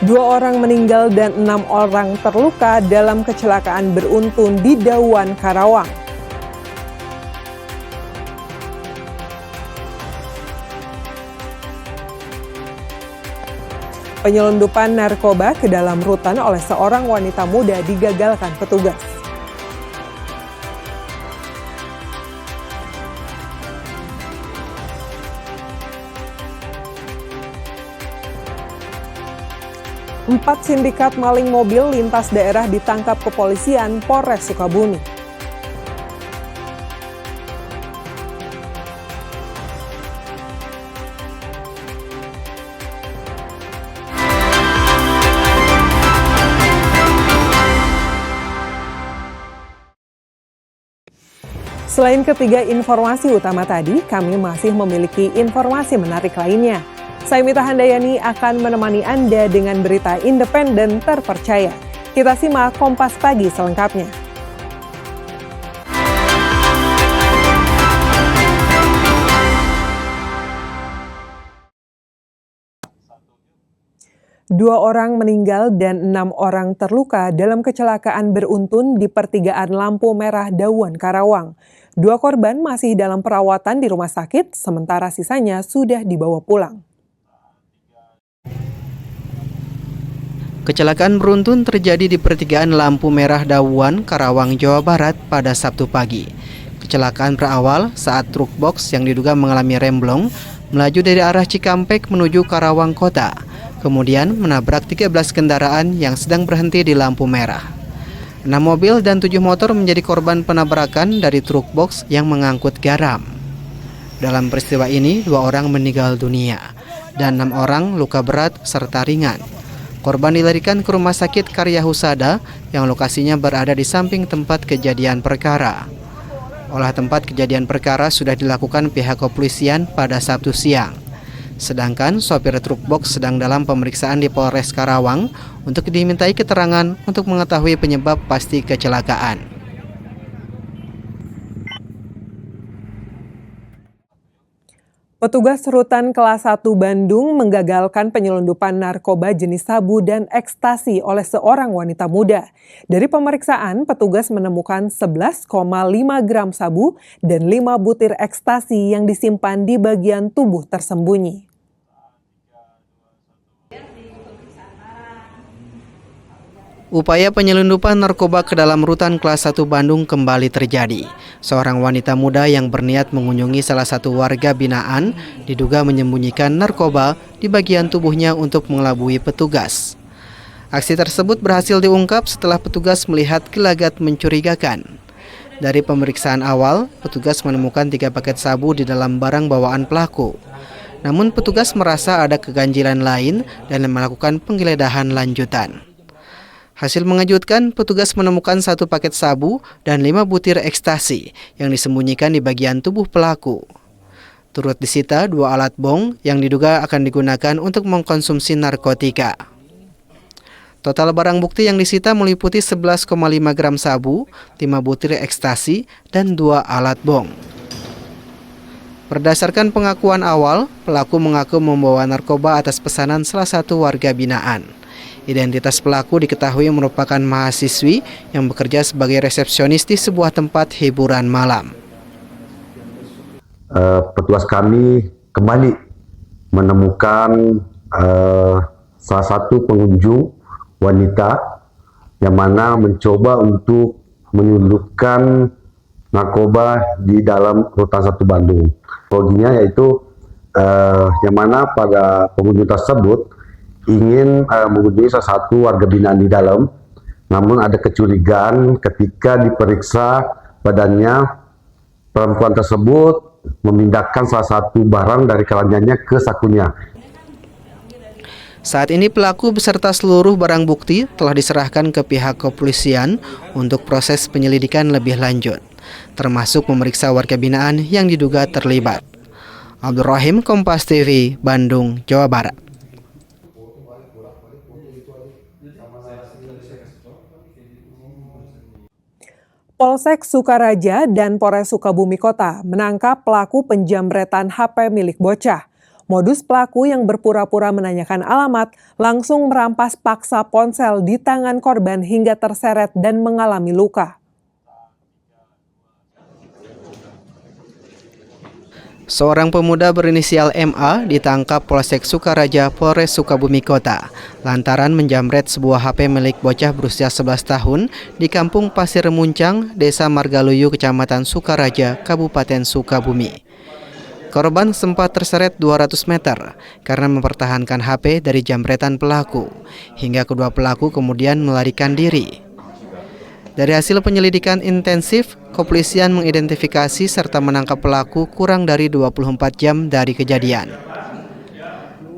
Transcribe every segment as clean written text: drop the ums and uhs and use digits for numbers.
2 orang meninggal dan 6 orang terluka dalam kecelakaan beruntun di Dawan, Karawang. Penyelundupan narkoba ke dalam rutan oleh seorang wanita muda digagalkan petugas. Empat sindikat maling mobil lintas daerah ditangkap kepolisian Polres Sukabumi. Selain ketiga informasi utama tadi, kami masih memiliki informasi menarik lainnya. Saya Mita Handayani akan menemani Anda dengan berita independen terpercaya. Kita simak Kompas Pagi selengkapnya. Dua orang meninggal dan 6 orang terluka dalam kecelakaan beruntun di pertigaan lampu merah Dawan, Karawang. 2 korban masih dalam perawatan di rumah sakit, sementara sisanya sudah dibawa pulang. Kecelakaan beruntun terjadi di pertigaan lampu merah Dawan, Karawang, Jawa Barat pada Sabtu pagi. Kecelakaan berawal saat truk box yang diduga mengalami remblong melaju dari arah Cikampek menuju Karawang Kota, kemudian menabrak 13 kendaraan yang sedang berhenti di lampu merah. 6 mobil dan 7 motor menjadi korban penabrakan dari truk box yang mengangkut garam. Dalam peristiwa ini, 2 orang meninggal dunia dan 6 orang luka berat serta ringan. Korban dilarikan ke Rumah Sakit Karya Husada yang lokasinya berada di samping tempat kejadian perkara. Olah tempat kejadian perkara sudah dilakukan pihak kepolisian pada Sabtu siang. Sedangkan sopir truk box sedang dalam pemeriksaan di Polres Karawang untuk dimintai keterangan untuk mengetahui penyebab pasti kecelakaan. Petugas Rutan Kelas 1 Bandung menggagalkan penyelundupan narkoba jenis sabu dan ekstasi oleh seorang wanita muda. Dari pemeriksaan, petugas menemukan 11,5 gram sabu dan 5 butir ekstasi yang disimpan di bagian tubuh tersembunyi. Upaya penyelundupan narkoba ke dalam Rutan Kelas 1 Bandung kembali terjadi. Seorang wanita muda yang berniat mengunjungi salah satu warga binaan diduga menyembunyikan narkoba di bagian tubuhnya untuk mengelabui petugas. Aksi tersebut berhasil diungkap setelah petugas melihat gelagat mencurigakan. Dari pemeriksaan awal, petugas menemukan 3 paket sabu di dalam barang bawaan pelaku. Namun petugas merasa ada keganjilan lain dan melakukan penggeledahan lanjutan. Hasil mengejutkan, petugas menemukan 1 paket sabu dan 5 butir ekstasi yang disembunyikan di bagian tubuh pelaku. Turut disita 2 alat bong yang diduga akan digunakan untuk mengkonsumsi narkotika. Total barang bukti yang disita meliputi 11,5 gram sabu, 5 butir ekstasi, dan 2 alat bong. Berdasarkan pengakuan awal, pelaku mengaku membawa narkoba atas pesanan salah satu warga binaan. Identitas pelaku diketahui merupakan mahasiswi yang bekerja sebagai resepsionis di sebuah tempat hiburan malam. Petugas kami kembali menemukan salah satu pengunjung wanita yang mana mencoba untuk menyelundupkan narkoba di dalam Rutan 1 Bandung. Loginya yaitu yang mana pada pengunjung tersebut ingin mengunjungi salah satu warga binaan di dalam, namun ada kecurigaan ketika diperiksa badannya, perempuan tersebut memindahkan salah satu barang dari keranjangnya ke sakunya. Saat ini pelaku beserta seluruh barang bukti telah diserahkan ke pihak kepolisian untuk proses penyelidikan lebih lanjut, termasuk memeriksa warga binaan yang diduga terlibat. Abdul Rahim, Kompas TV, Bandung, Jawa Barat. Polsek Sukaraja dan Polres Sukabumi Kota menangkap pelaku penjamretan HP milik bocah. Modus pelaku yang berpura-pura menanyakan alamat langsung merampas paksa ponsel di tangan korban hingga terseret dan mengalami luka. Seorang pemuda berinisial MA ditangkap Polsek Sukaraja, Polres Sukabumi Kota, lantaran menjamret sebuah HP milik bocah berusia 11 tahun di Kampung Pasir Muncang, Desa Margaluyu, Kecamatan Sukaraja, Kabupaten Sukabumi. Korban sempat terseret 200 meter karena mempertahankan HP dari jambretan pelaku, hingga kedua pelaku kemudian melarikan diri. Dari hasil penyelidikan intensif, kepolisian mengidentifikasi serta menangkap pelaku kurang dari 24 jam dari kejadian.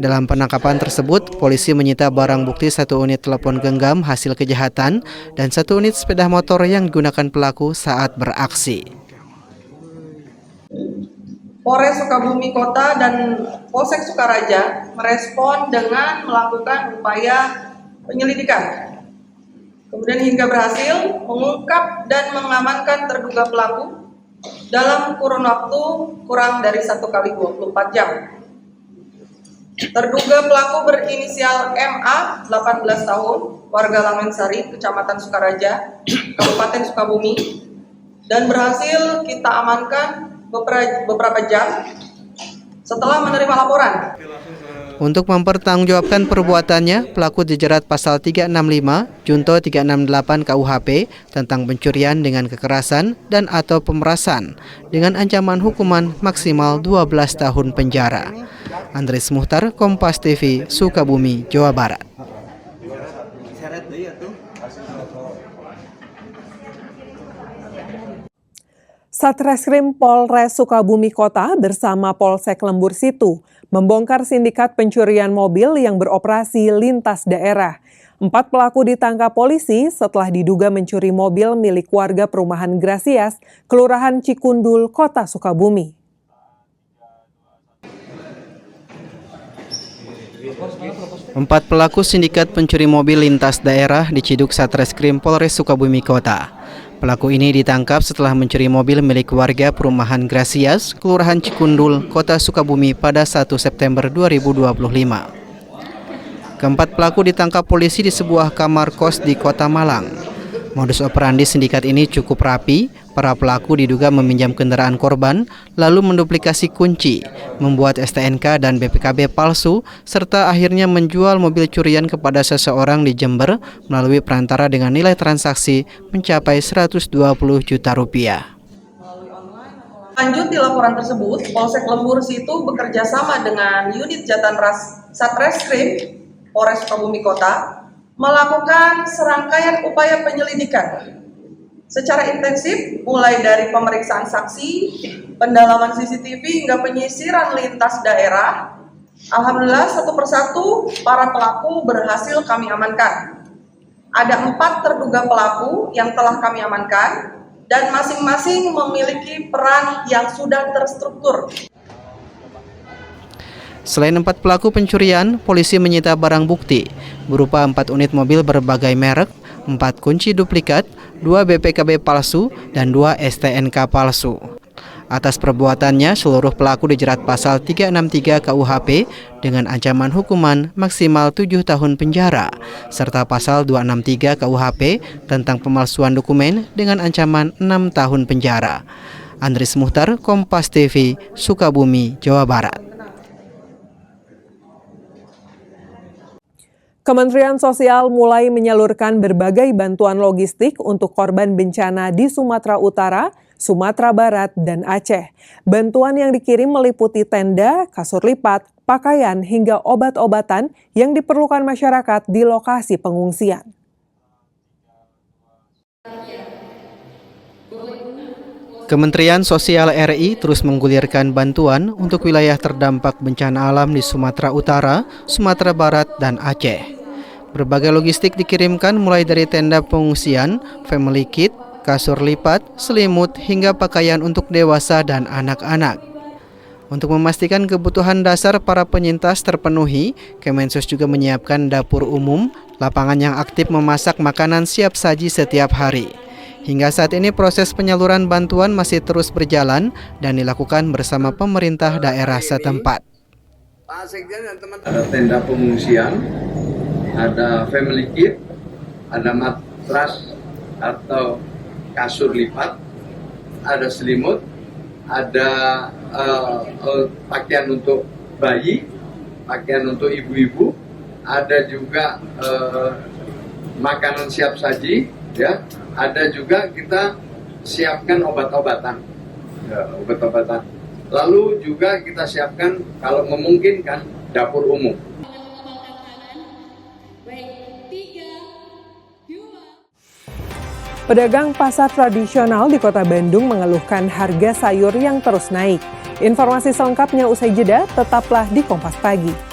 Dalam penangkapan tersebut, polisi menyita barang bukti 1 unit telepon genggam hasil kejahatan dan 1 unit sepeda motor yang digunakan pelaku saat beraksi. Polres Sukabumi Kota dan Polsek Sukaraja merespon dengan melakukan upaya penyelidikan. Kemudian hingga berhasil mengungkap dan mengamankan terduga pelaku dalam kurun waktu kurang dari 1 kali 24 jam. Terduga pelaku berinisial MA, 18 tahun, warga Lamensari, Kecamatan Sukaraja, Kabupaten Sukabumi, dan berhasil kita amankan beberapa jam setelah menerima laporan. Untuk mempertanggungjawabkan perbuatannya, pelaku dijerat pasal 365, Junto 368 KUHP tentang pencurian dengan kekerasan dan atau pemerasan dengan ancaman hukuman maksimal 12 tahun penjara. Andres Muhtar, Kompas TV, Sukabumi, Jawa Barat. Satreskrim Polres Sukabumi Kota bersama Polsek Lembur Situ membongkar sindikat pencurian mobil yang beroperasi lintas daerah. 4 pelaku ditangkap polisi setelah diduga mencuri mobil milik warga perumahan Grasias, Kelurahan Cikundul, Kota Sukabumi. Empat pelaku sindikat pencuri mobil lintas daerah diciduk Satreskrim Polres Sukabumi Kota. Pelaku ini ditangkap setelah mencuri mobil milik warga perumahan Grasias, Kelurahan Cikundul, Kota Sukabumi pada 1 September 2025. Keempat pelaku ditangkap polisi di sebuah kamar kos di Kota Malang. Modus operandi sindikat ini cukup rapi. Para pelaku diduga meminjam kendaraan korban, lalu menduplikasi kunci, membuat STNK dan BPKB palsu, serta akhirnya menjual mobil curian kepada seseorang di Jember melalui perantara dengan nilai transaksi mencapai 120 juta rupiah. Lanjut di laporan tersebut, Polsek Lembur Situ bekerja sama dengan unit Jatanras Satreskrim Polres Sukabumi Kota melakukan serangkaian upaya penyelidikan secara intensif, mulai dari pemeriksaan saksi, pendalaman CCTV hingga penyisiran lintas daerah. Alhamdulillah, satu persatu para pelaku berhasil kami amankan. Ada 4 terduga pelaku yang telah kami amankan dan masing-masing memiliki peran yang sudah terstruktur. Selain 4 pelaku pencurian, polisi menyita barang bukti berupa 4 unit mobil berbagai merek, 4 kunci duplikat, 2 BPKB palsu, dan 2 STNK palsu. Atas perbuatannya, seluruh pelaku dijerat pasal 363 KUHP dengan ancaman hukuman maksimal 7 tahun penjara, serta pasal 263 KUHP tentang pemalsuan dokumen dengan ancaman 6 tahun penjara. Andres Muhtar, Kompas TV, Sukabumi, Jawa Barat. Kementerian Sosial mulai menyalurkan berbagai bantuan logistik untuk korban bencana di Sumatera Utara, Sumatera Barat, dan Aceh. Bantuan yang dikirim meliputi tenda, kasur lipat, pakaian, hingga obat-obatan yang diperlukan masyarakat di lokasi pengungsian. Kementerian Sosial RI terus menggulirkan bantuan untuk wilayah terdampak bencana alam di Sumatera Utara, Sumatera Barat, dan Aceh. Berbagai logistik dikirimkan mulai dari tenda pengungsian, family kit, kasur lipat, selimut, hingga pakaian untuk dewasa dan anak-anak. Untuk memastikan kebutuhan dasar para penyintas terpenuhi, Kemensos juga menyiapkan dapur umum, lapangan yang aktif memasak makanan siap saji setiap hari. Hingga saat ini proses penyaluran bantuan masih terus berjalan dan dilakukan bersama pemerintah daerah setempat. Ada tenda pengungsian, ada family kit, ada matras atau kasur lipat, ada selimut, ada pakaian untuk bayi, pakaian untuk ibu-ibu, ada juga makanan siap saji, ya, ada juga kita siapkan obat-obatan, ya, obat-obatan. Lalu juga kita siapkan kalau memungkinkan dapur umum. Pedagang pasar tradisional di Kota Bandung mengeluhkan harga sayur yang terus naik. Informasi selengkapnya usai jeda, tetaplah di Kompas Pagi.